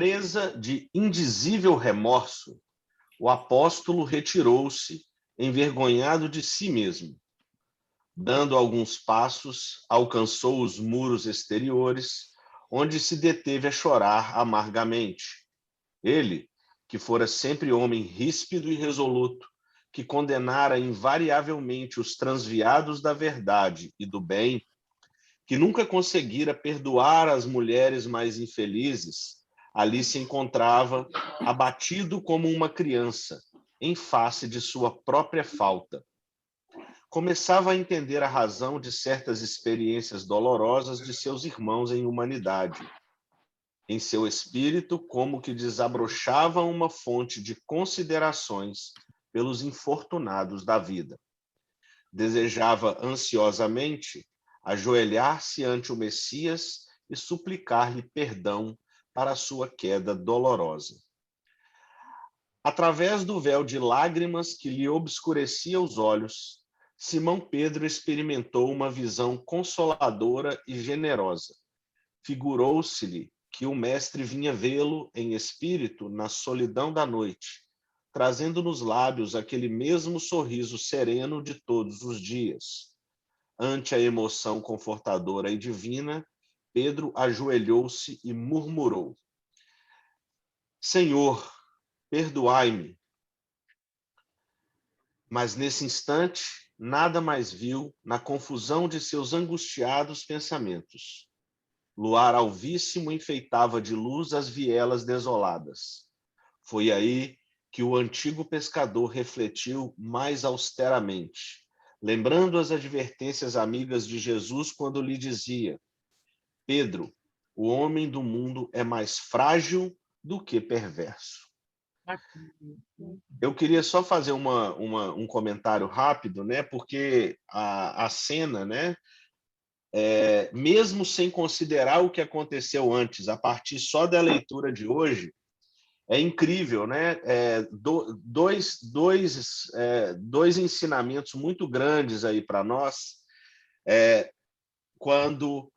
presa de indizível remorso, o apóstolo retirou-se, envergonhado de si mesmo. Dando alguns passos, alcançou os muros exteriores, onde se deteve a chorar amargamente. Ele, que fora sempre homem ríspido e resoluto, que condenara invariavelmente os transviados da verdade e do bem, que nunca conseguira perdoar as mulheres mais infelizes, ali se encontrava, abatido como uma criança, em face de sua própria falta. Começava a entender a razão de certas experiências dolorosas de seus irmãos em humanidade. Em seu espírito, como que desabrochava uma fonte de considerações pelos infortunados da vida. Desejava ansiosamente ajoelhar-se ante o Messias e suplicar-lhe perdão para a sua queda dolorosa. Através do véu de lágrimas que lhe obscurecia os olhos, Simão Pedro experimentou uma visão consoladora e generosa. Figurou-se-lhe que o mestre vinha vê-lo em espírito na solidão da noite, trazendo nos lábios aquele mesmo sorriso sereno de todos os dias. Ante a emoção confortadora e divina, Pedro ajoelhou-se e murmurou: Senhor, perdoai-me. Mas nesse instante, nada mais viu na confusão de seus angustiados pensamentos. Luar alvíssimo enfeitava de luz as vielas desoladas. Foi aí que o antigo pescador refletiu mais austeramente, lembrando as advertências amigas de Jesus quando lhe dizia: Pedro, o homem do mundo é mais frágil do que perverso. Eu queria só fazer um comentário rápido, né? Porque a cena, né? Mesmo sem considerar o que aconteceu antes, a partir só da leitura de hoje, é incrível, né? Dois ensinamentos muito grandes aí para nós, quando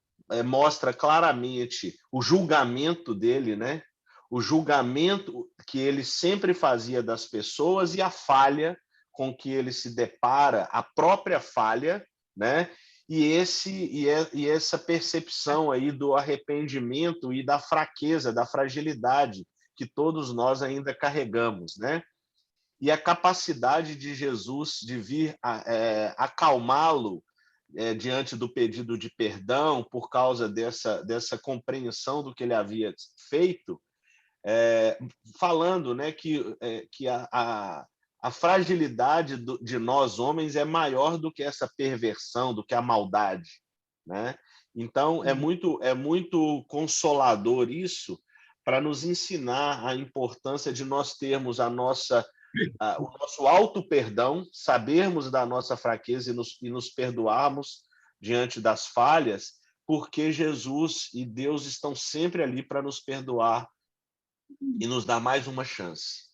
mostra claramente o julgamento dele, né? O julgamento que ele sempre fazia das pessoas e a falha com que ele se depara, a própria falha, né? E essa percepção aí do arrependimento e da fraqueza, da fragilidade que todos nós ainda carregamos, né? E a capacidade de Jesus de vir acalmá-lo diante do pedido de perdão por causa dessa compreensão do que ele havia feito, falando, né, que a fragilidade de nós homens é maior do que essa perversão, do que a maldade, né? Então, é muito consolador isso, para nos ensinar a importância de nós termos o nosso auto-perdão, sabermos da nossa fraqueza e nos perdoarmos diante das falhas, porque Jesus e Deus estão sempre ali para nos perdoar e nos dar mais uma chance.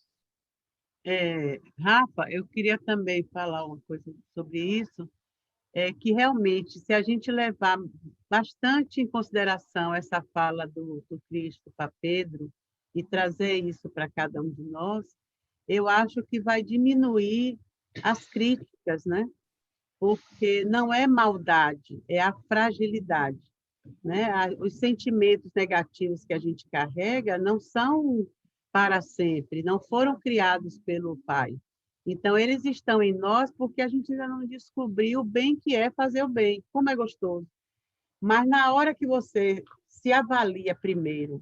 Rafa, eu queria também falar uma coisa sobre isso, que realmente, se a gente levar bastante em consideração essa fala do Cristo para Pedro e trazer isso para cada um de nós, eu acho que vai diminuir as críticas, né? Porque não é maldade, é a fragilidade, né? Os sentimentos negativos que a gente carrega não são para sempre, não foram criados pelo Pai. Então, eles estão em nós porque a gente ainda não descobriu o bem que é fazer o bem, como é gostoso. Mas na hora que você se avalia primeiro,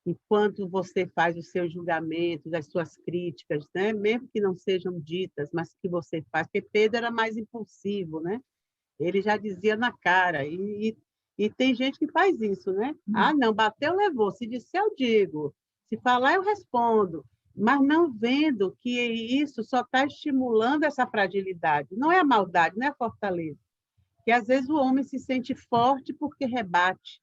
enquanto você faz os seus julgamentos, as suas críticas, né? Mesmo que não sejam ditas, mas que você faz, porque Pedro era mais impulsivo, né? Ele já dizia na cara, e tem gente que faz isso, né? Ah, não, bateu, levou. Se disser, eu digo. Se falar, eu respondo. Mas não vendo que isso só está estimulando essa fragilidade. Não é a maldade, não é a fortaleza. Que às vezes o homem se sente forte porque rebate,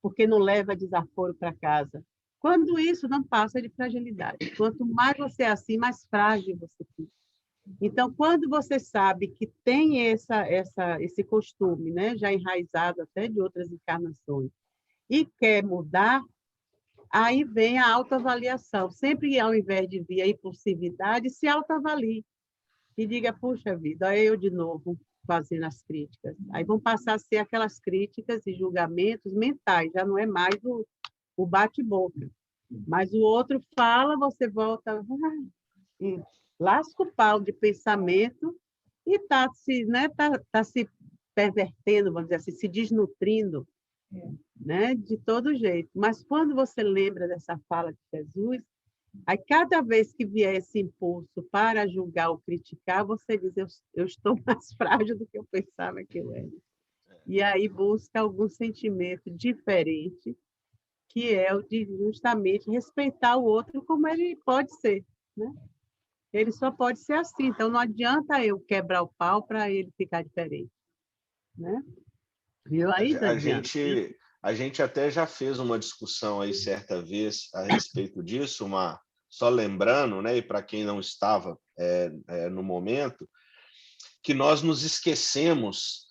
porque não leva desaforo para casa. Quando isso não passa de fragilidade. Quanto mais você é assim, mais frágil você fica. Então, quando você sabe que tem esse costume, né, já enraizado até de outras encarnações, e quer mudar, Aí vem a autoavaliação. Sempre, ao invés de vir a impulsividade, se autoavalie e diga, puxa vida, olha eu de novo fazendo as críticas. Aí vão passar a ser aquelas críticas e julgamentos mentais, já não é mais o bate-boca. Mas o outro fala, você volta e lasca o pau de pensamento e está se, né, tá se pervertendo, vamos dizer assim, se desnutrindo, né, de todo jeito. Mas quando você lembra dessa fala de Jesus, aí cada vez que vier esse impulso para julgar ou criticar, você diz, eu estou mais frágil do que eu pensava que eu era. E aí busca algum sentimento diferente, que é o de justamente respeitar o outro como ele pode ser, né? Ele só pode ser assim, então não adianta eu quebrar o pau para ele ficar diferente, né? Viu A, aí, ge- a Daniela? gente, a gente até já fez uma discussão aí certa vez a respeito disso, só lembrando, né, e para quem não estava no momento, que nós nos esquecemos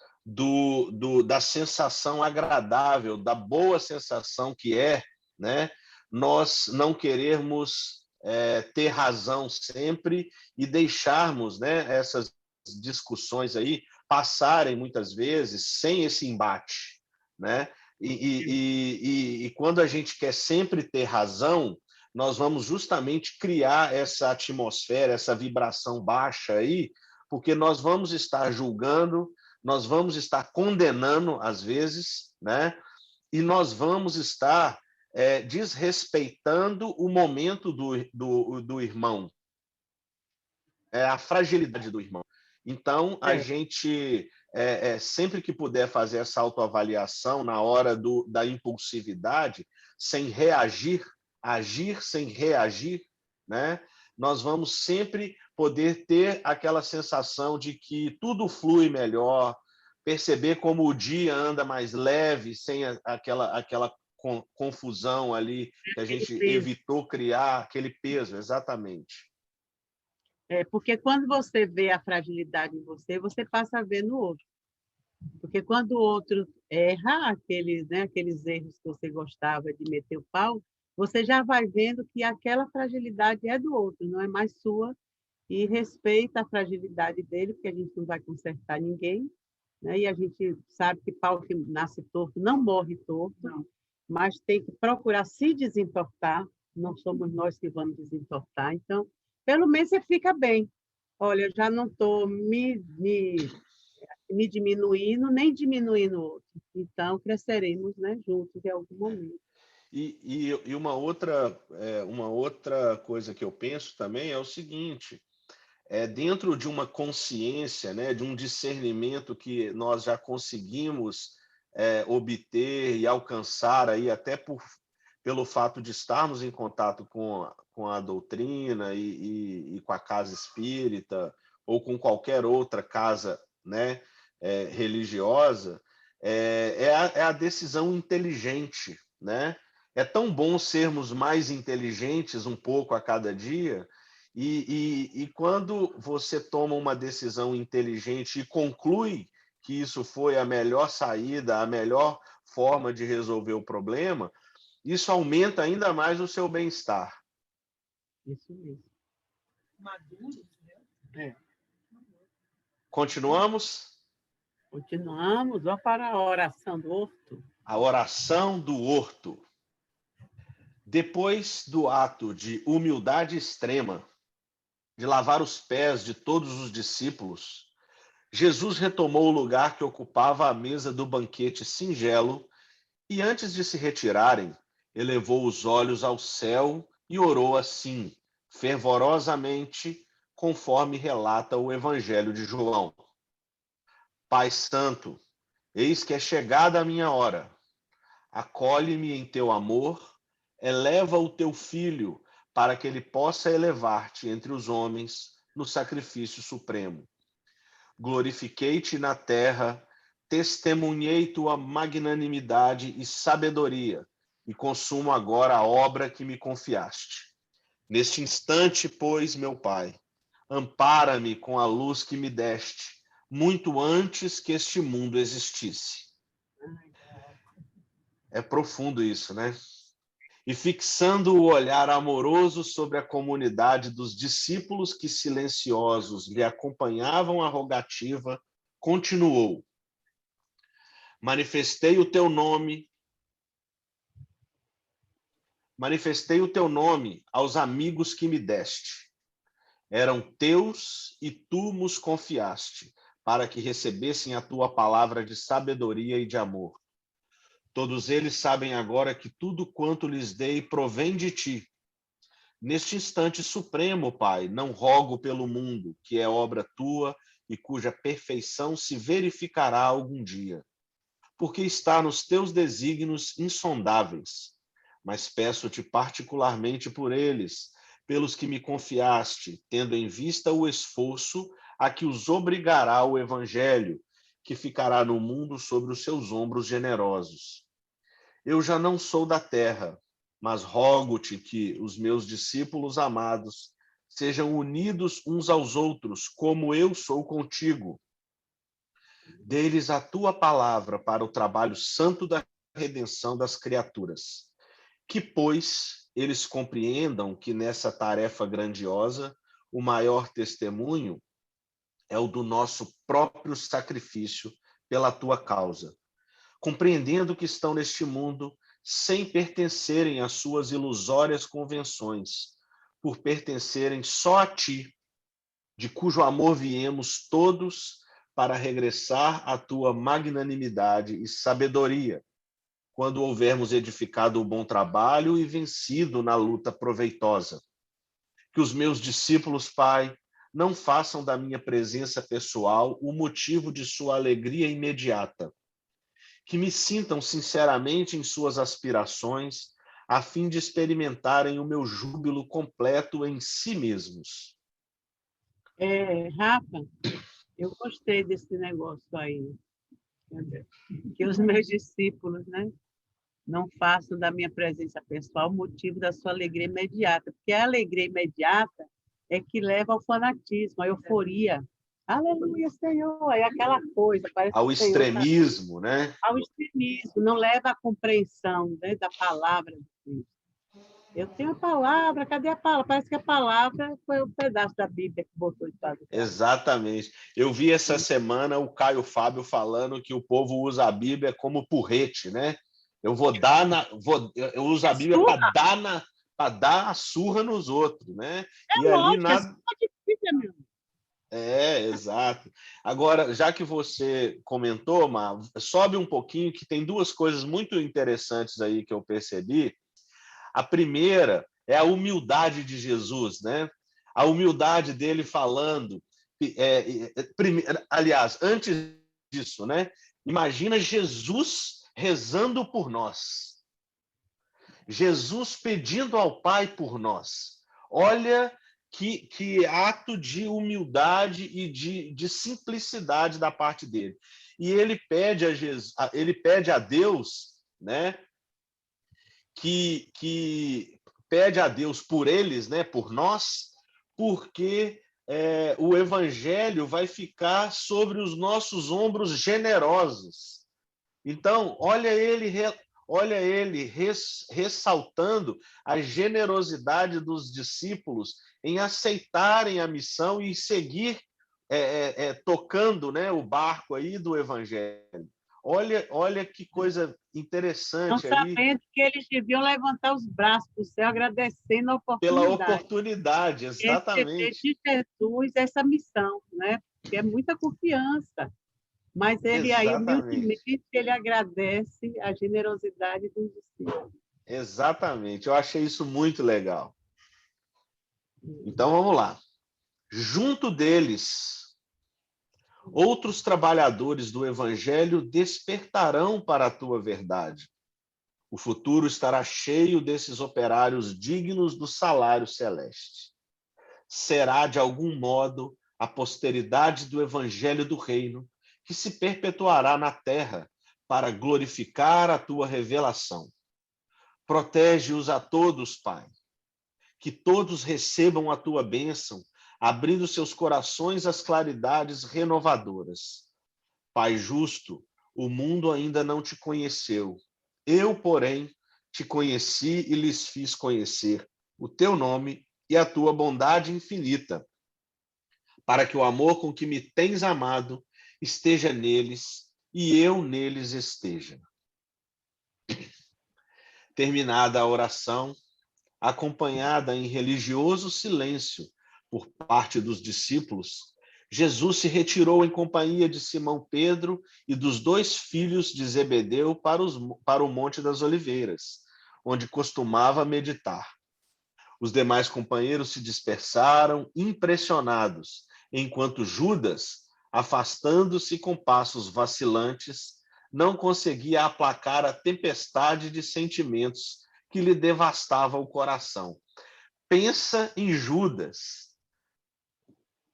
da sensação agradável, da boa sensação que é, né, nós não querermos ter razão sempre e deixarmos, né, essas discussões aí passarem muitas vezes sem esse embate, né? E quando a gente quer sempre ter razão, nós vamos justamente criar essa atmosfera, essa vibração baixa aí, porque nós vamos estar julgando, nós vamos estar condenando, às vezes, né? E nós vamos estar desrespeitando o momento do irmão, a fragilidade do irmão. Então, a gente, sempre que puder fazer essa autoavaliação na hora da impulsividade, sem reagir, agir sem reagir, né? Nós vamos sempre poder ter aquela sensação de que tudo flui melhor, perceber como o dia anda mais leve, sem aquela confusão ali que a gente evitou criar, aquele peso, exatamente. Porque quando você vê a fragilidade em você, você passa a ver no outro. Porque quando o outro erra aqueles, né, aqueles erros que você gostava de meter o pau, você já vai vendo que aquela fragilidade é do outro, não é mais sua, e respeita a fragilidade dele, porque a gente não vai consertar ninguém, né? E a gente sabe que pau que nasce torto não morre torto, não. Mas tem que procurar se desentortar, não somos nós que vamos desentortar, então, pelo menos você fica bem. Olha, eu já não estou me diminuindo, nem diminuindo o outro. Então, cresceremos, né, juntos em algum momento. E uma outra coisa que eu penso também é o seguinte: dentro de uma consciência, né, de um discernimento que nós já conseguimos obter e alcançar aí até pelo fato de estarmos em contato com a doutrina e com a casa espírita ou com qualquer outra casa, né, religiosa, é a decisão inteligente, né? É tão bom sermos mais inteligentes um pouco a cada dia, e quando você toma uma decisão inteligente e conclui que isso foi a melhor saída, a melhor forma de resolver o problema, isso aumenta ainda mais o seu bem-estar. Isso mesmo. Maduros, né? Continuamos? Continuamos, vamos para a oração do horto. A oração do horto. Depois do ato de humildade extrema, de lavar os pés de todos os discípulos, Jesus retomou o lugar que ocupava à mesa do banquete singelo e, antes de se retirarem, elevou os olhos ao céu e orou assim, fervorosamente, conforme relata o Evangelho de João. Pai Santo, eis que é chegada a minha hora. Acolhe-me em teu amor, eleva o teu filho para que ele possa elevar-te entre os homens no sacrifício supremo. Glorifiquei-te na terra, testemunhei tua magnanimidade e sabedoria, e consumo agora a obra que me confiaste. Neste instante, pois, meu Pai, ampara-me com a luz que me deste, muito antes que este mundo existisse. É profundo isso, né? e fixando o olhar amoroso sobre a comunidade dos discípulos que silenciosos lhe acompanhavam a rogativa, continuou: manifestei o teu nome aos amigos que me deste. Eram teus e tu nos confiaste, para que recebessem a tua palavra de sabedoria e de amor. Todos eles sabem agora que tudo quanto lhes dei provém de ti. Neste instante supremo, Pai, não rogo pelo mundo, que é obra tua e cuja perfeição se verificará algum dia, porque está nos teus desígnios insondáveis. Mas peço-te particularmente por eles, pelos que me confiaste, tendo em vista o esforço a que os obrigará o Evangelho, que ficará no mundo sobre os seus ombros generosos. Eu já não sou da terra, mas rogo-te que os meus discípulos amados sejam unidos uns aos outros, como eu sou contigo. Dê-lhes a tua palavra para o trabalho santo da redenção das criaturas. Que, pois, eles compreendam que nessa tarefa grandiosa, o maior testemunho é o do nosso próprio sacrifício pela tua causa, compreendendo que estão neste mundo sem pertencerem às suas ilusórias convenções, por pertencerem só a ti, de cujo amor viemos todos para regressar à tua magnanimidade e sabedoria, quando houvermos edificado o bom trabalho e vencido na luta proveitosa. Que os meus discípulos, Pai, não façam da minha presença pessoal o motivo de sua alegria imediata. Que me sintam sinceramente em suas aspirações, a fim de experimentarem o meu júbilo completo em si mesmos. Rafa, eu gostei desse negócio aí. Que os meus discípulos, né, não façam da minha presença pessoal motivo da sua alegria imediata, porque a alegria imediata é que leva ao fanatismo, à euforia. Aleluia, Senhor! É aquela coisa, parece Ao que o Senhor extremismo, né? ao extremismo, não leva à compreensão, né, da palavra de Deus. Eu tenho a palavra, cadê a palavra? Parece que a palavra foi um pedaço da Bíblia que botou de lado. Exatamente. Eu vi essa semana o Caio Fábio falando que o povo usa a Bíblia como porrete, né? Eu uso a Bíblia para dar a surra nos outros, né? E ali Lógico, é nada. só de Bíblia mesmo. Exato. Agora, já que você comentou, Mar, sobe um pouquinho, que tem duas coisas muito interessantes aí que eu percebi. A primeira é a humildade de Jesus, né? A humildade dele falando. Aliás, antes disso, né? Imagina Jesus rezando por nós. Jesus pedindo ao Pai por nós. Olha que ato de humildade e de simplicidade da parte dele. E ele pede a Deus, né? Que pede a Deus por eles, né, por nós, porque o Evangelho vai ficar sobre os nossos ombros generosos. Então, olha ele ressaltando a generosidade dos discípulos em aceitarem a missão e seguir tocando, né, o barco aí do Evangelho. Olha que coisa interessante. Estão sabendo que eles deviam levantar os braços para o céu, agradecendo a oportunidade. Pela oportunidade, exatamente. Receber de Jesus essa missão, né? Porque é muita confiança. Mas ele aí, humildemente, ele agradece a generosidade dos discípulos. Exatamente. Eu achei isso muito legal. Então, vamos lá. Junto deles, outros trabalhadores do Evangelho despertarão para a tua verdade. O futuro estará cheio desses operários dignos do salário celeste. Será, de algum modo, a posteridade do Evangelho do Reino que se perpetuará na terra para glorificar a tua revelação. Protege-os a todos, Pai. Que todos recebam a tua bênção, abrindo seus corações às claridades renovadoras. Pai justo, o mundo ainda não te conheceu. Eu, porém, te conheci e lhes fiz conhecer o teu nome e a tua bondade infinita, para que o amor com que me tens amado esteja neles e eu neles esteja. Terminada a oração, acompanhada em religioso silêncio por parte dos discípulos, Jesus se retirou em companhia de Simão Pedro e dos 2 filhos de Zebedeu para o Monte das Oliveiras, onde costumava meditar. Os demais companheiros se dispersaram, impressionados, enquanto Judas, afastando-se com passos vacilantes, não conseguia aplacar a tempestade de sentimentos que lhe devastava o coração. Pensa em Judas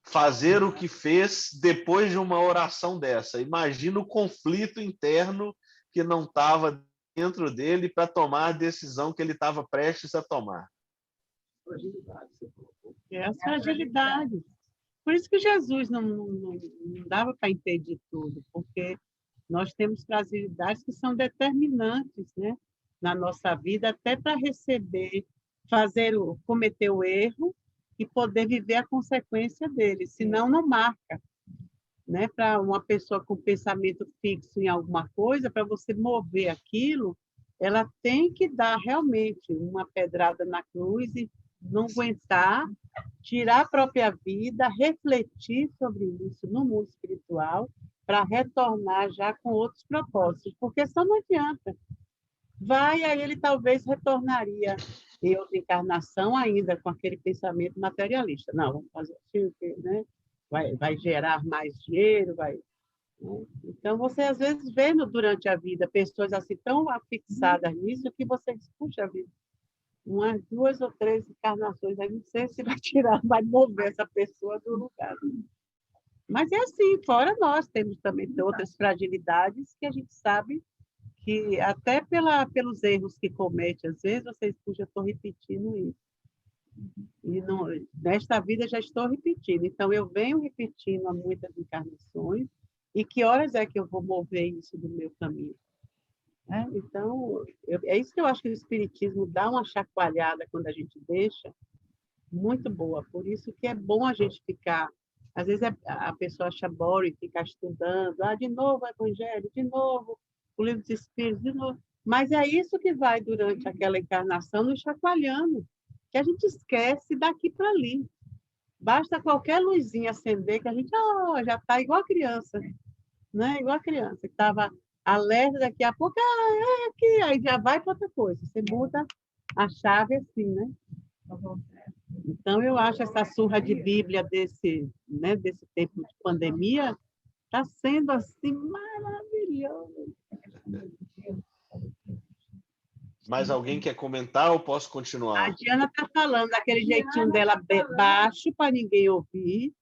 fazer o que fez depois de uma oração dessa. Imagina o conflito interno que não estava dentro dele para tomar a decisão que ele estava prestes a tomar. As fragilidades. Por isso que Jesus não dava para entender tudo, porque nós temos fragilidades que são determinantes, né, na nossa vida, até para receber, cometer o erro e poder viver a consequência dele, senão não marca. Né? Para uma pessoa com pensamento fixo em alguma coisa, para você mover aquilo, ela tem que dar realmente uma pedrada na cruz e não aguentar, tirar a própria vida, refletir sobre isso no mundo espiritual, para retornar já com outros propósitos, porque só não adianta. Aí ele talvez retornaria em outra encarnação ainda com aquele pensamento materialista. Não, vamos fazer assim, né? Vai gerar mais dinheiro, vai... Né? Então, você às vezes vê durante a vida pessoas assim tão afixadas nisso que você diz, puxa vida, umas 2 ou 3 encarnações, aí não sei se vai mover essa pessoa do lugar. Mas é assim, fora nós temos também outras fragilidades que a gente sabe que até pelos erros que comete, às vezes vocês, puxa, eu estou repetindo isso. E não, nesta vida já estou repetindo. Então, eu venho repetindo há muitas encarnações, e que horas é que eu vou mover isso do meu caminho? Então, é isso que eu acho que o Espiritismo dá uma chacoalhada quando a gente deixa, muito boa. Por isso que é bom a gente ficar... Às vezes a pessoa acha boring ficar estudando, de novo o Evangelho, de novo o Livro dos Espíritos, de novo. Mas é isso que vai, durante aquela encarnação, nos chacoalhando, que a gente esquece daqui para ali. Basta qualquer luzinha acender, que a gente já está igual a criança, né? Igual a criança, que estava alerta, daqui a pouco, é aqui, aí já vai para outra coisa. Você muda a chave assim, né? Então, eu acho essa surra de Bíblia desse tempo de pandemia está sendo assim maravilhoso. Mais alguém quer comentar ou posso A continuar? Diana está falando daquele jeitinho dela baixo para ninguém ouvir,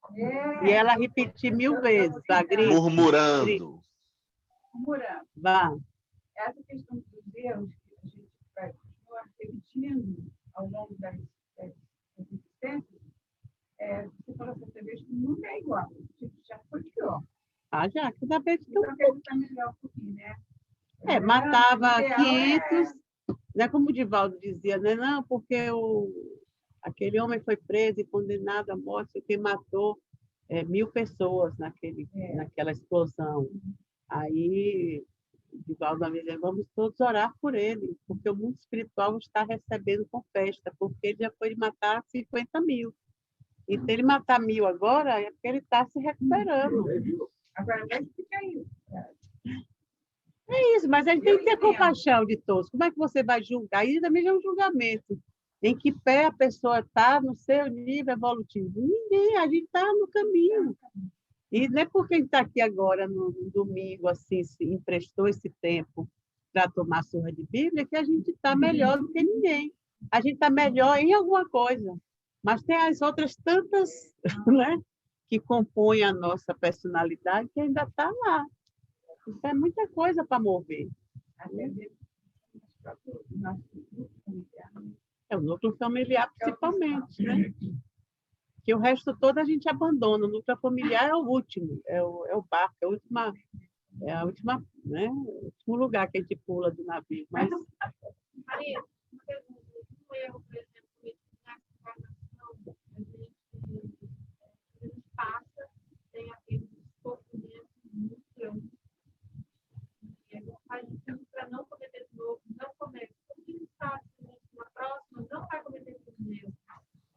e ela repetir 1000 vezes. Murmurando. Vá. Essa questão dos erros que a gente vai continuar repetindo ao longo das existências, você falou que você vê que nunca é igual, já foi pior. Já, cada vez que então quer ficar melhor um pouquinho, né? Matava 500, né, como o Divaldo dizia, né? Não, porque aquele homem foi preso e condenado à morte, que matou 1000 pessoas naquela explosão. Aí, Divaldo me disse, vamos todos orar por ele, porque o mundo espiritual está recebendo com festa, porque ele já foi matar 50.000. E se ele matar 1000 agora, é porque ele está se recuperando. Agora, vai explicar isso. É isso, mas a gente tem que ter compaixão de todos. Como é que você vai julgar? Isso também é um julgamento. Em que pé a pessoa está no seu nível evolutivo? Ninguém, a gente está no caminho. E não é porque a gente está aqui agora, no domingo, assim, se emprestou esse tempo para tomar surra de Bíblia, que a gente está melhor do que ninguém. A gente está melhor em alguma coisa. Mas tem as outras tantas, né, que compõem a nossa personalidade que ainda está lá. Isso é muita coisa para mover. É o núcleo familiar, principalmente, né? Que o resto todo a gente abandona. O núcleo familiar é o último, é o barco, é a última, né? O último lugar que a gente pula do navio. Mas Maria, uma pergunta. Um erro, por exemplo, na encarnação, a gente passa, tem aquele sofrimento muito grande. E a gente faz tudo para não cometer de novo, não comete. Como que a gente sabe que na próxima não vai cometer de novo?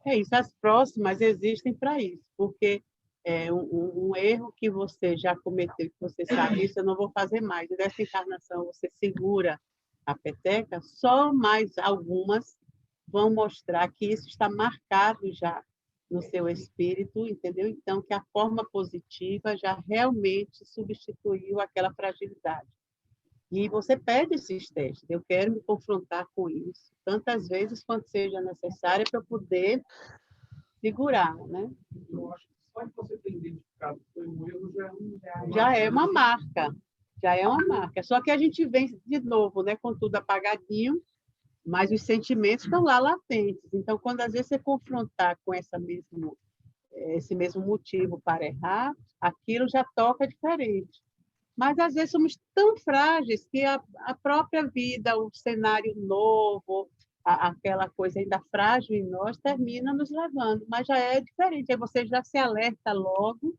É isso, as próximas existem para isso, porque é um erro que você já cometeu, que você sabe, isso eu não vou fazer mais. E dessa encarnação você segura a peteca, só mais algumas vão mostrar que isso está marcado já no seu espírito, entendeu? Então, que a forma positiva já realmente substituiu aquela fragilidade. E você pede esses testes. Eu quero me confrontar com isso tantas vezes quanto seja necessária para eu poder segurar, né? Eu acho que só que você tem identificado que foi um erro Já é uma marca, já é uma marca. Só que a gente vem de novo, né, com tudo apagadinho, mas os sentimentos estão lá latentes. Então, quando às vezes você confrontar com esse mesmo motivo para errar, aquilo já toca diferente. Mas às vezes somos tão frágeis que a própria vida, o cenário novo, aquela coisa ainda frágil em nós, termina nos levando. Mas já é diferente, aí você já se alerta logo,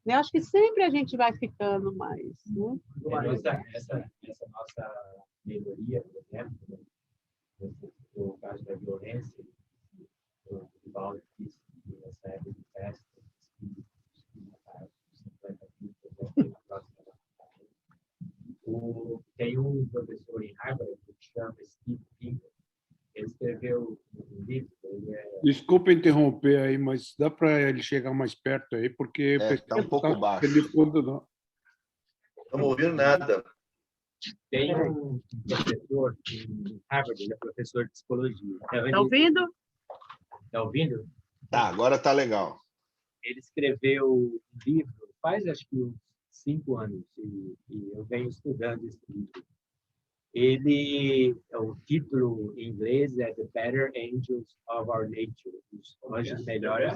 né? Acho que sempre a gente vai ficando mais. Né? Essa nossa melhoria, por exemplo, no caso da violência, o Paulo disse que nessa época de festa, tem um professor em Harvard que chama Steve Pinker. Ele escreveu um livro. Desculpa interromper aí, mas dá para ele chegar mais perto aí, porque está um pouco baixo. Não estamos ouvindo nada. Tem um professor em Harvard, ele é professor de psicologia. Está ouvindo? Está ouvindo? Tá, agora tá legal. Ele escreveu um livro faz, acho que, uns 5 anos, e eu venho estudando esse livro. O título em inglês é The Better Angels of Our Nature. Os anjos melhores.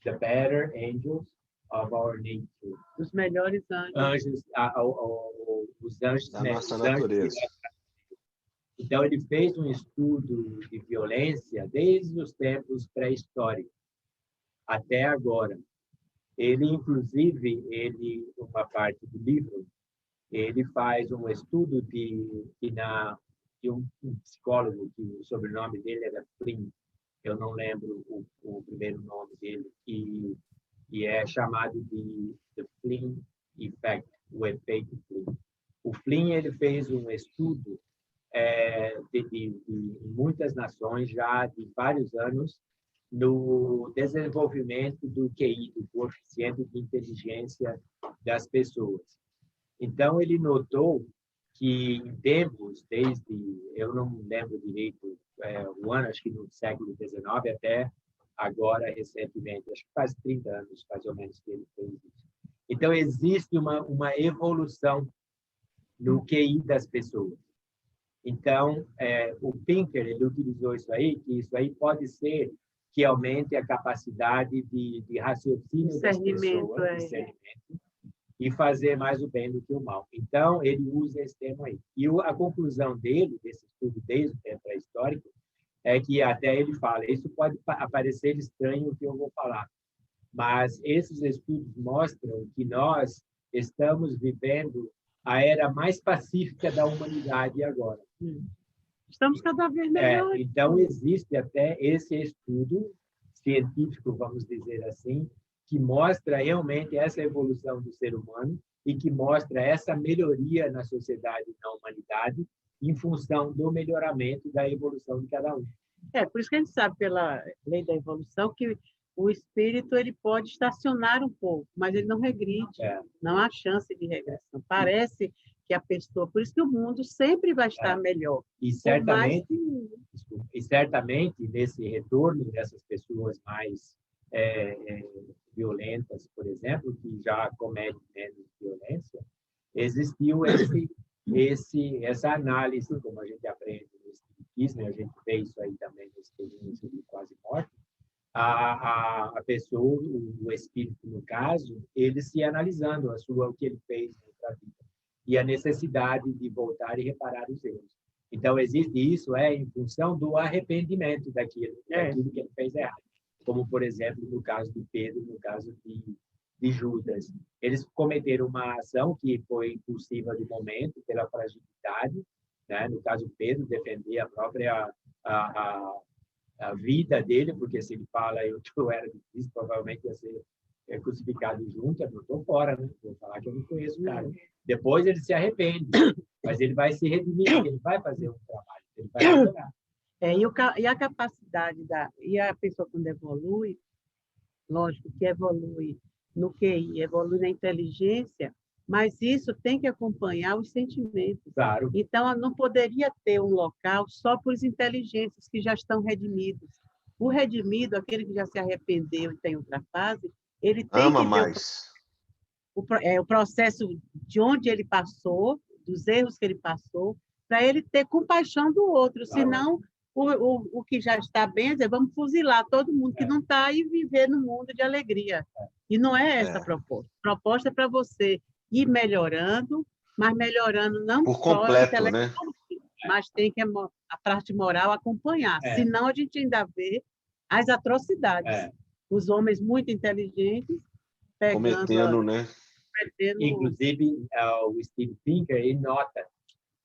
The Better Angels of Our Nature. Os melhores anjos. Os anjos da nossa natureza. Então, ele fez um estudo de violência desde os tempos pré-históricos até agora. Ele, inclusive, uma parte do livro, ele faz um estudo de um psicólogo, que o sobrenome dele era Flynn, eu não lembro o primeiro nome dele, e é chamado de The Flynn Effect, o efeito Flynn. O Flynn, ele fez um estudo de muitas nações, já de vários anos, no desenvolvimento do QI, do coeficiente de inteligência das pessoas. Então, ele notou que em tempos, eu não lembro direito o ano, acho que no século XIX, até agora, recentemente, acho que faz 30 anos, mais ou menos, que ele fez isso. Então, existe uma evolução no QI das pessoas. Então, o Pinker, ele utilizou isso aí, que isso aí pode ser que aumente a capacidade de raciocínio das pessoas, discernimento, e fazer mais o bem do que o mal. Então, ele usa esse termo aí. E a conclusão dele, desse estudo desde o tempo pré-histórico, é que até ele fala, isso pode parecer estranho o que eu vou falar, mas esses estudos mostram que nós estamos vivendo a era mais pacífica da humanidade agora. Estamos cada vez melhor. Então, existe até esse estudo científico, vamos dizer assim, que mostra realmente essa evolução do ser humano e que mostra essa melhoria na sociedade e na humanidade em função do melhoramento da evolução de cada um. Por isso que a gente sabe, pela lei da evolução, que o espírito ele pode estacionar um pouco, mas ele não regride, não há chance de regressão. Parece que a pessoa... Por isso que o mundo sempre vai estar melhor. E certamente, nesse retorno dessas pessoas mais violentas, por exemplo, que já cometem menos violência, existiu essa análise, como a gente aprende no espiritismo, a gente vê isso aí também no experiência de quase morte, a pessoa, o espírito, no caso, ele se analisando o que ele fez na vida e a necessidade de voltar e reparar os erros. Então, existe isso em função do arrependimento daquilo que ele fez errado. Como, por exemplo, no caso de Pedro, no caso de Judas. Eles cometeram uma ação que foi impulsiva de momento, pela fragilidade, né? No caso, Pedro defender a própria a vida dele, porque se ele fala eu era de Cristo, provavelmente ia ser crucificado junto, eu estou fora, né? Vou falar que eu não conheço o cara. Depois ele se arrepende, mas ele vai se redimir, ele vai fazer um trabalho, ele vai melhorar. E a capacidade e a pessoa quando evolui, lógico que evolui no QI, evolui na inteligência, mas isso tem que acompanhar os sentimentos. Claro. Então, não poderia ter um local só para os inteligentes que já estão redimidos. O redimido, aquele que já se arrependeu e tem outra fase, ele tem ama que mais. O processo de onde ele passou, dos erros que ele passou, para ele ter compaixão do outro. Claro. Senão, o que já está bem, é dizer, vamos fuzilar todo mundo que não está e viver no mundo de alegria. E não é essa a proposta. A proposta é para você ir melhorando, mas melhorando não por só completo, né? Mas tem que a parte moral acompanhar. Senão a gente ainda vê as atrocidades. Os homens muito inteligentes cometendo, né? Inclusive, o Steve Pinker, ele nota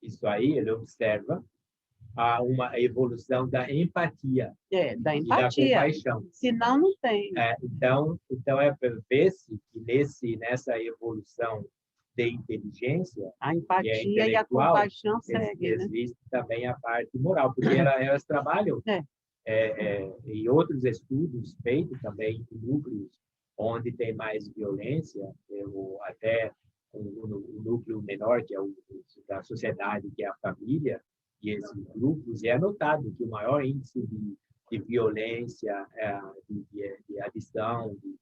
isso aí, ele observa uma evolução da empatia. Da empatia. E da compaixão. Senão, não tem. Então ver-se que nessa evolução de inteligência, a empatia e a compaixão seguem. Existe também a parte moral, porque elas trabalham em outros estudos feitos também em núcleos onde tem mais violência, até um núcleo menor, que é o da sociedade, que é a família, e esses grupos, é notado que o maior índice de violência, de adição, de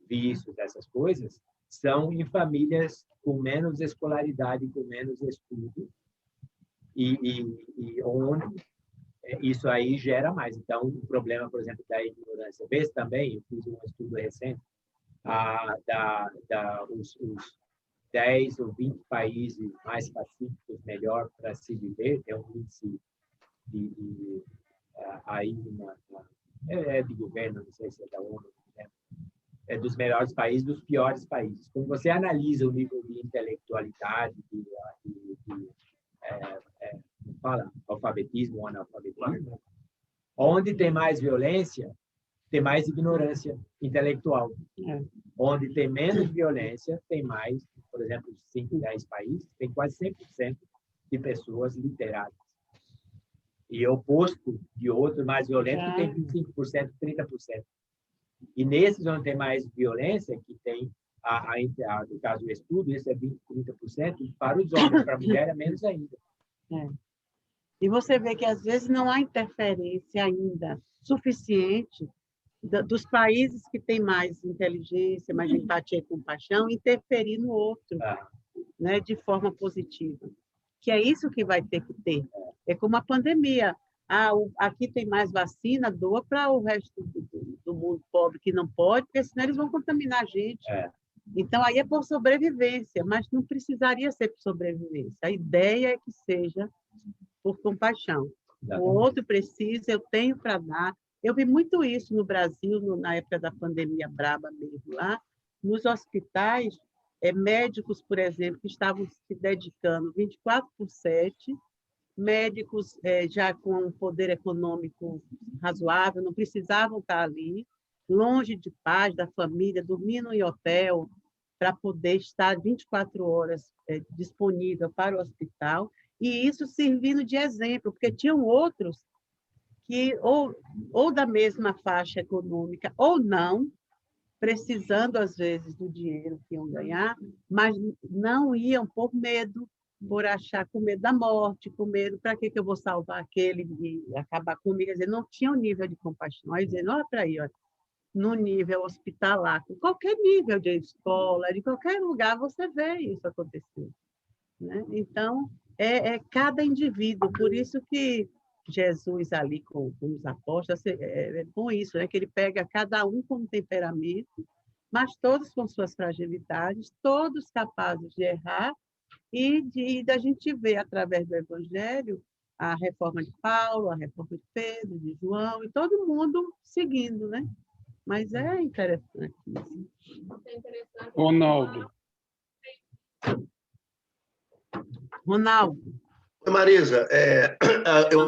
vícios, dessas coisas, são em famílias com menos escolaridade, com menos estudo, e onde isso aí gera mais. Então, o problema, por exemplo, da ignorância. Vê também, eu fiz um estudo recente, os 10 ou 20 países mais pacíficos, melhor para se viver, tem um índice aí de governo, não sei se é da ONU, né? É dos melhores países, dos piores países. Quando você analisa o nível de intelectualidade, alfabetismo ou analfabetismo, onde tem mais violência, tem mais ignorância intelectual. Onde tem menos violência, tem mais, por exemplo, 5, 10 países, tem quase 100% de pessoas literadas. E o oposto de outro mais violento, tem 25%, 30%. E nesses onde tem mais violência, que tem, no caso do estudo, isso é 20%, 30%, para os homens, para a mulher é menos ainda. E você vê que, às vezes, não há interferência ainda suficiente dos países que têm mais inteligência, mais empatia e compaixão, interferir no outro, né, de forma positiva. Que é isso que vai ter que ter. É como a pandemia. Aqui tem mais vacina, doa para o resto do mundo pobre que não pode, porque senão eles vão contaminar a gente. Então, aí é por sobrevivência, mas não precisaria ser por sobrevivência. A ideia é que seja por compaixão. O outro precisa, eu tenho para dar. Eu vi muito isso no Brasil, na época da pandemia braba mesmo lá, nos hospitais, médicos, por exemplo, que estavam se dedicando 24/7, médicos já com um poder econômico razoável, não precisavam estar ali, longe de paz, da família, dormindo em hotel, para poder estar 24 horas disponível para o hospital, e isso servindo de exemplo, porque tinham outros que, ou da mesma faixa econômica, ou não, precisando, às vezes, do dinheiro que iam ganhar, mas não iam por medo, por achar com medo da morte, com medo, para que eu vou salvar aquele e acabar comigo? Quer dizer, não tinha um nível de compaixão. Aí dizendo, olha para aí, olha, no nível hospitalar, com qualquer nível de escola, de qualquer lugar, você vê isso acontecer. Né? Então, cada indivíduo, por isso que Jesus ali com os apóstolos, é bom isso, né? Que ele pega cada um com um temperamento, mas todos com suas fragilidades, todos capazes de errar, e da gente ver, através do Evangelho, a reforma de Paulo, a reforma de Pedro, de João, e todo mundo seguindo, né? Mas é interessante isso. Ronaldo. Ronaldo, Oi, Marisa,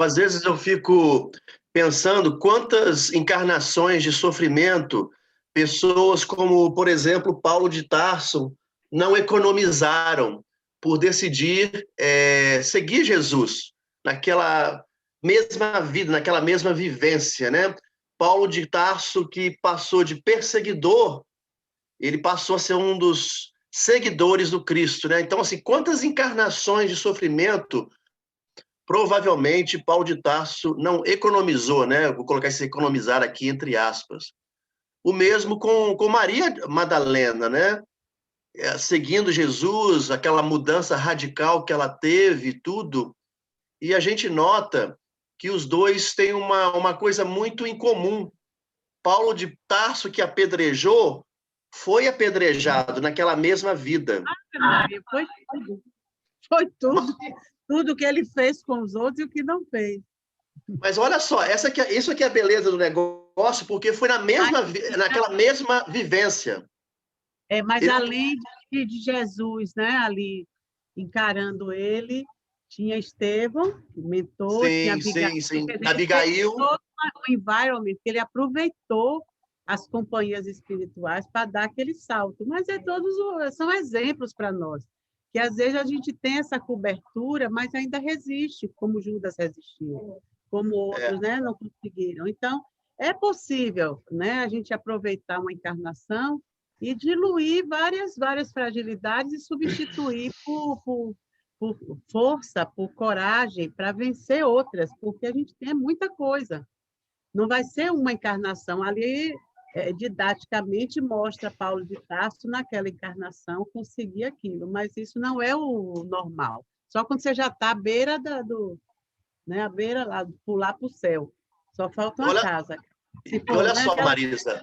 às vezes eu fico pensando quantas encarnações de sofrimento pessoas como, por exemplo, Paulo de Tarso não economizaram por decidir seguir Jesus naquela mesma vida, naquela mesma vivência, né? Paulo de Tarso, que passou de perseguidor, ele passou a ser um dos seguidores do Cristo, né? Então, assim, quantas encarnações de sofrimento provavelmente Paulo de Tarso não economizou, né? Vou colocar esse economizar aqui entre aspas. O mesmo com Maria Madalena, né? Seguindo Jesus, aquela mudança radical que ela teve e tudo. E a gente nota que os dois têm uma coisa muito em comum. Paulo de Tarso, que apedrejou, foi apedrejado naquela mesma vida. Maria, foi tudo. Foi tudo. Tudo que ele fez com os outros e o que não fez. Mas olha só, isso aqui é a beleza do negócio, porque foi naquela mesma vivência. Mas além de Jesus, né, ali encarando ele, tinha Estevão, o mentor, tinha Abigail. Sim. Dizer, Abigail. todo o environment, que ele aproveitou as companhias espirituais para dar aquele salto. Mas são exemplos para nós, que às vezes a gente tem essa cobertura, mas ainda resiste, como Judas resistiu, como outros, né, não conseguiram. Então, é possível, né, a gente aproveitar uma encarnação e diluir várias fragilidades e substituir por força, por coragem, para vencer outras, porque a gente tem muita coisa. Não vai ser uma encarnação. Ali, didaticamente, mostra Paulo de Tarso, naquela encarnação, conseguir aquilo, mas isso não é o normal. Só quando você já está à beira à beira lá, pular para o céu. Só falta uma casa. Olha só, Marisa,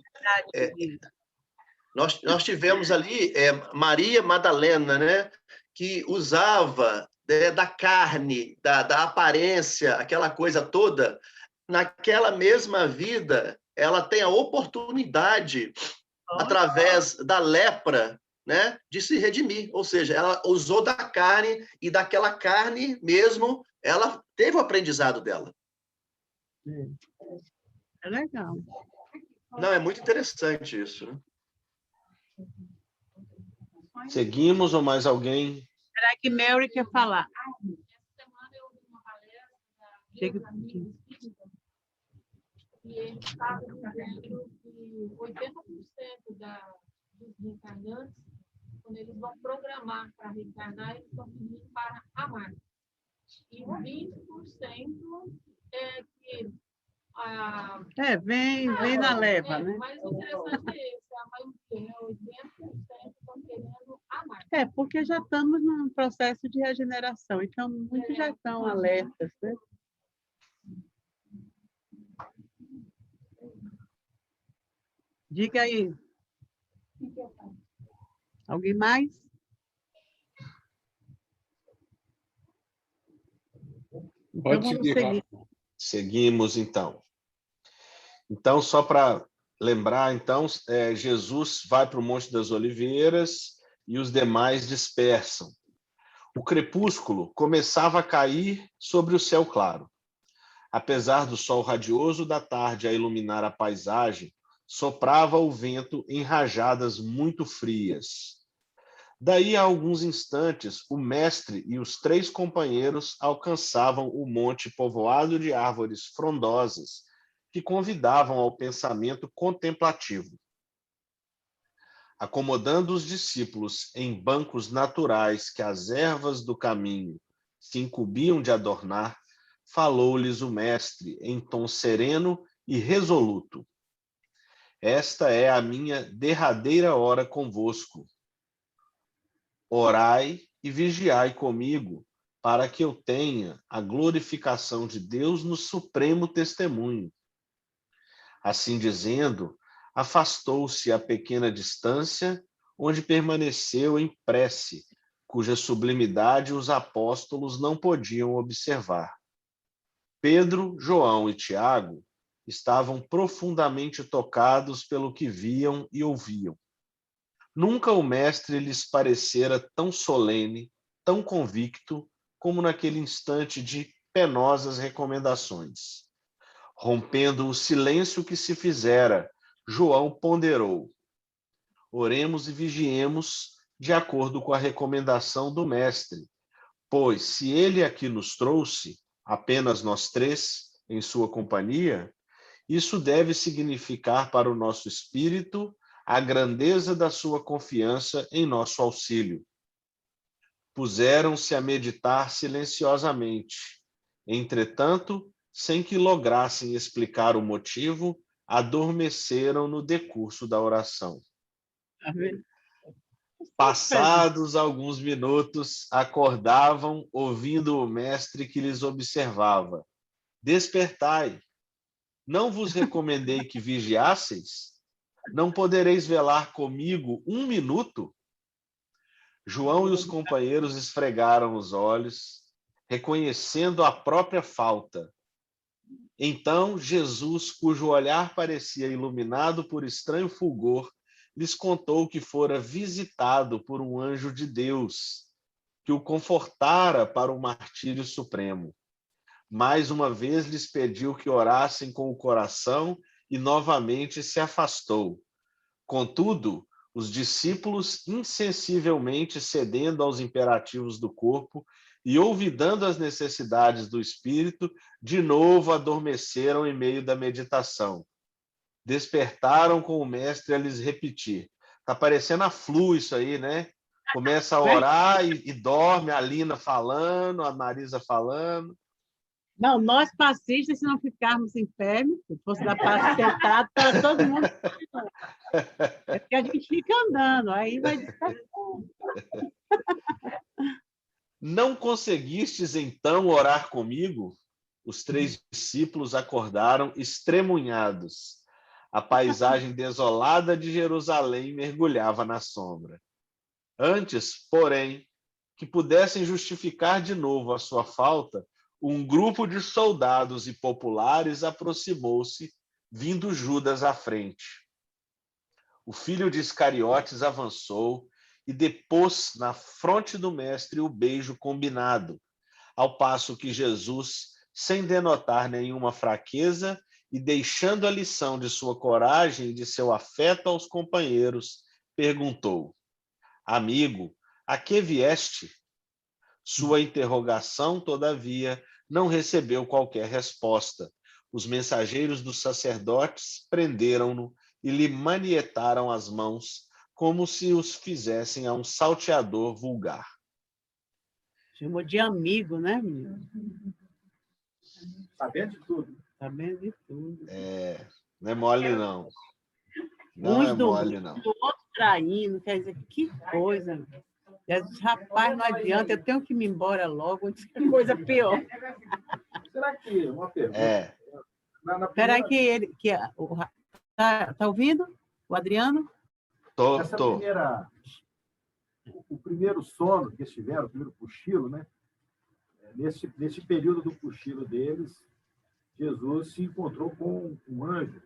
nós tivemos ali Maria Madalena, né, que usava da carne, da aparência, aquela coisa toda. Naquela mesma vida, ela tem a oportunidade, através da lepra, né, de se redimir. Ou seja, ela usou da carne e daquela carne mesmo, ela teve o aprendizado dela. É legal. Não, é muito interessante isso, né? Seguimos ou mais alguém? Será que Mary quer falar? Essa semana eu ouvi uma palestra Chega da amiga espírita, e ele estava dizendo que 80% dos reencarnantes, quando eles vão programar para reencarnar, eles estão pedindo para amar. E 20% é que vem na leva, né? Mas o interessante é esse, a maioria, 80% estão querendo amar. Porque já estamos num processo de regeneração, então muitos já estão alertas, né? Diga aí. Alguém mais? Pode seguir. Seguimos, então. Então, só para lembrar, então, Jesus vai para o Monte das Oliveiras e os demais dispersam. O crepúsculo começava a cair sobre o céu claro. Apesar do sol radioso da tarde a iluminar a paisagem, soprava o vento em rajadas muito frias. Daí a alguns instantes, o mestre e os 3 companheiros alcançavam o monte povoado de árvores frondosas que convidavam ao pensamento contemplativo. Acomodando os discípulos em bancos naturais que as ervas do caminho se incumbiam de adornar, falou-lhes o mestre em tom sereno e resoluto. Esta é a minha derradeira hora convosco. Orai e vigiai comigo, para que eu tenha a glorificação de Deus no supremo testemunho. Assim dizendo, afastou-se a pequena distância, onde permaneceu em prece, cuja sublimidade os apóstolos não podiam observar. Pedro, João e Tiago estavam profundamente tocados pelo que viam e ouviam. Nunca o mestre lhes parecera tão solene, tão convicto, como naquele instante de penosas recomendações. Rompendo o silêncio que se fizera, João ponderou: oremos e vigiemos de acordo com a recomendação do mestre, pois se ele aqui nos trouxe, apenas nós três, em sua companhia, isso deve significar para o nosso espírito a grandeza da sua confiança em nosso auxílio. Puseram-se a meditar silenciosamente. Entretanto, sem que lograssem explicar o motivo, adormeceram no decurso da oração. Passados alguns minutos, acordavam, ouvindo o mestre que lhes observava: despertai, não vos recomendei que vigiasseis? Não podereis velar comigo 1 minuto? João e os companheiros esfregaram os olhos, reconhecendo a própria falta. Então Jesus, cujo olhar parecia iluminado por estranho fulgor, lhes contou que fora visitado por um anjo de Deus, que o confortara para o martírio supremo. Mais uma vez lhes pediu que orassem com o coração e novamente se afastou. Contudo, os discípulos, insensivelmente cedendo aos imperativos do corpo e olvidando as necessidades do espírito, de novo adormeceram em meio da meditação. Despertaram com o mestre a lhes repetir. Está parecendo a Flu isso aí, né? Começa a orar e dorme, a Lina falando, a Marisa falando. Não, nós passistas, se não ficarmos em pé, se fosse dar passo sentado, para todo mundo. É porque a gente fica andando, aí vai despertar. Não conseguistes, então, orar comigo? Os 3 discípulos acordaram estremunhados. A paisagem desolada de Jerusalém mergulhava na sombra. Antes, porém, que pudessem justificar de novo a sua falta, um grupo de soldados e populares aproximou-se, vindo Judas à frente. O filho de Iscariotes avançou e depôs na fronte do mestre o beijo combinado, ao passo que Jesus, sem denotar nenhuma fraqueza e deixando a lição de sua coragem e de seu afeto aos companheiros, perguntou: amigo, a que vieste? Sua interrogação, todavia, não recebeu qualquer resposta. Os mensageiros dos sacerdotes prenderam-no e lhe manietaram as mãos, como se os fizessem a um salteador vulgar. Chamou de amigo, né, menino? Sabendo de tudo. Sabendo de tudo. Não é mole, não. Não Uns é do mole, não. outros traindo, quer dizer, que coisa. Rapaz, não adianta, eu tenho que ir embora logo, antes que coisa pior. Será que, uma pergunta, Espera aí que ele... Tá ouvindo? O Adriano? Tô. O primeiro sono que eles tiveram, o primeiro cochilo, né? Nesse período do cochilo deles, Jesus se encontrou com um anjo.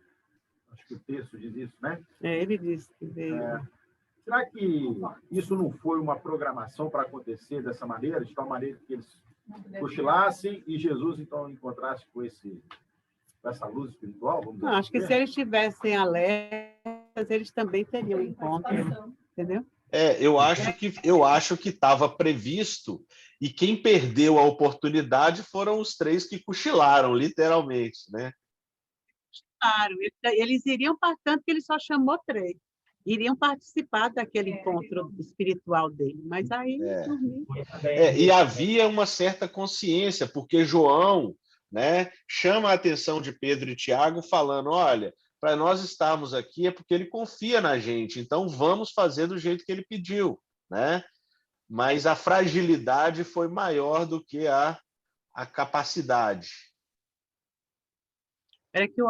Acho que o texto diz isso, né? Ele disse que veio. Será que isso não foi uma programação para acontecer dessa maneira, de tal maneira que eles cochilassem e Jesus, então, encontrasse com essa luz espiritual? Vamos dizer, Acho que se eles estivessem alertas, eles também teriam encontro, entendeu? Eu acho que estava previsto, e quem perdeu a oportunidade foram os 3 que cochilaram, literalmente, né? Claro, eles iriam, tanto que ele só chamou 3. Iriam participar daquele encontro espiritual dele, mas aí dormiu. E havia uma certa consciência, porque João, né, chama a atenção de Pedro e Tiago falando: olha, para nós estarmos aqui é porque ele confia na gente, então vamos fazer do jeito que ele pediu, né? Mas a fragilidade foi maior do que a capacidade. Era que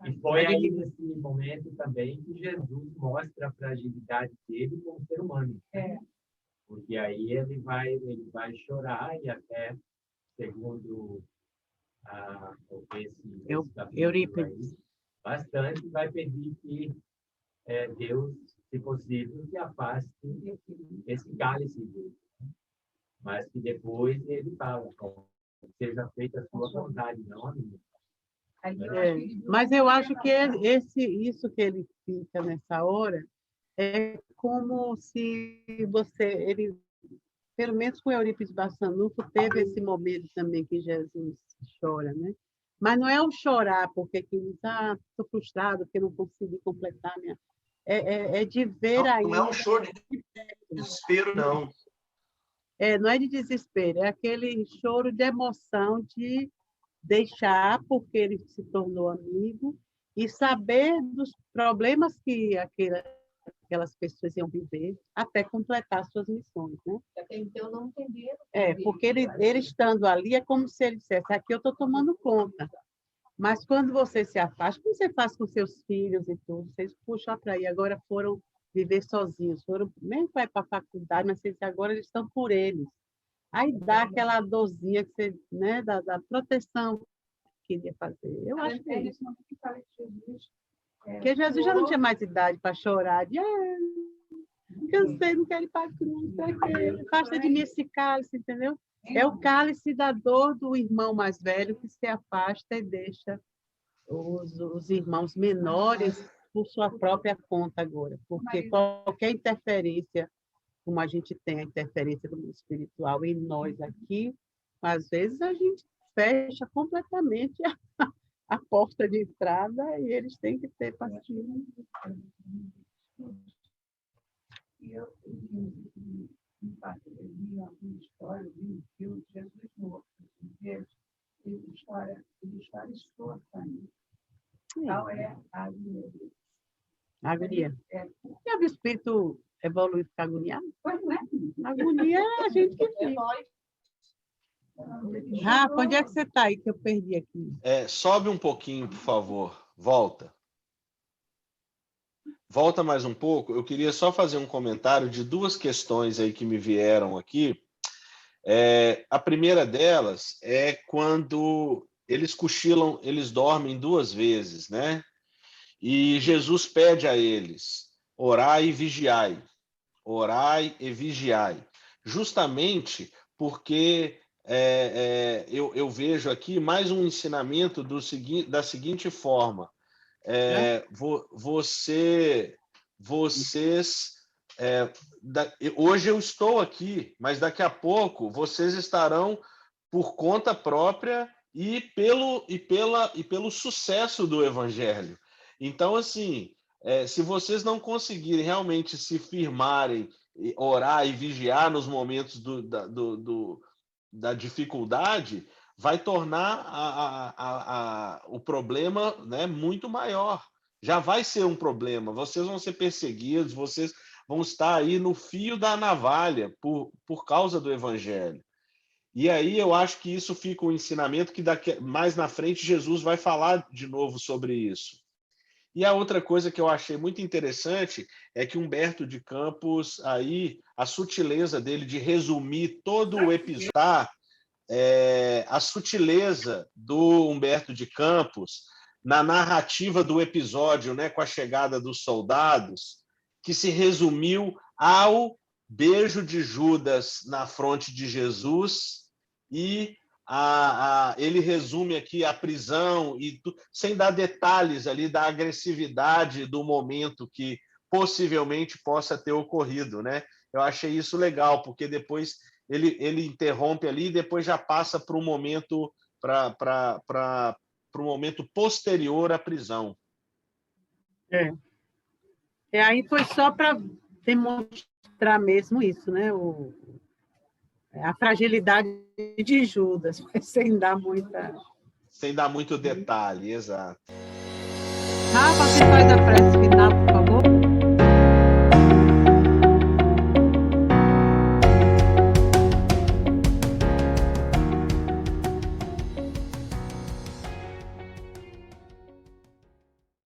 E foi aí nesse momento também que Jesus mostra a fragilidade dele como ser humano. Porque aí ele vai chorar e até, segundo esse capítulo Eurípides. aí, bastante, vai pedir que Deus, se possível, que afaste esse cálice dele. Mas que depois ele fala, seja feita a sua vontade, não a minha. Mas eu acho que isso que ele fica nessa hora é como se ele, pelo menos com Eurípides Bassanufo, teve esse momento também que Jesus chora, né? Mas não é um chorar porque estou frustrado porque não consegui completar minha... É de ver ainda... Não é um choro de desespero, não. Não é de desespero, é aquele choro de emoção de deixar porque ele se tornou amigo e saber dos problemas que aquelas pessoas iam viver até completar suas missões, né? Até então não entenderam. Porque ele estando ali é como se ele dissesse, aqui eu estou tomando conta. Mas quando você se afasta, como você faz com seus filhos e tudo, vocês puxam para aí, agora foram viver sozinhos, nem vai para a faculdade, mas agora eles estão por eles. Aí dá aquela dorzinha que você, né, da proteção que queria fazer. Eu acho que é isso. Porque Jesus já não tinha mais idade para chorar, cansei, não quero ir para a cruz, afasta de mim esse cálice, entendeu? É o cálice da dor do irmão mais velho que se afasta e deixa os irmãos menores por sua própria conta agora, porque qualquer interferência, como a gente tem a interferência do mundo espiritual em nós aqui, às vezes a gente fecha completamente a porta de entrada e eles têm que ter paciência. Eu li alguma história, vi um filme, Jesus morto, ele chora esforçando. Qual é a agonia dele? Agonia. Já viu o espírito evoluir ficar agoniado? Pois não é? Agonia é a gente que fica. Rafa, onde é que você está aí que eu perdi aqui? Sobe um pouquinho, por favor. Volta mais um pouco. Eu queria só fazer um comentário de duas questões aí que me vieram aqui. A primeira delas é quando eles cochilam, eles dormem duas vezes, né? E Jesus pede a eles, orai e vigiai. Orai e vigiai. Justamente porque eu vejo aqui mais um ensinamento da seguinte forma. Hoje eu estou aqui, mas daqui a pouco vocês estarão por conta própria e pelo sucesso do Evangelho. Então, assim, se vocês não conseguirem realmente se firmarem, orar e vigiar nos momentos da dificuldade, vai tornar o problema, né, muito maior. Já vai ser um problema. Vocês vão ser perseguidos, vocês vão estar aí no fio da navalha por causa do Evangelho. E aí eu acho que isso fica um ensinamento que mais na frente Jesus vai falar de novo sobre isso. E a outra coisa que eu achei muito interessante é que Humberto de Campos, aí, a sutileza dele de resumir todo o episódio, a sutileza do Humberto de Campos na narrativa do episódio, né, com a chegada dos soldados, que se resumiu ao beijo de Judas na fronte de Jesus e ele resume aqui a prisão e sem dar detalhes ali da agressividade do momento que possivelmente possa ter ocorrido, né? Eu achei isso legal, porque depois ele interrompe ali e depois já passa para um momento para um momento posterior à prisão. Aí foi só para demonstrar mesmo isso, né? A fragilidade de Judas, mas sem dar muito detalhe, exato. Rafa, você faz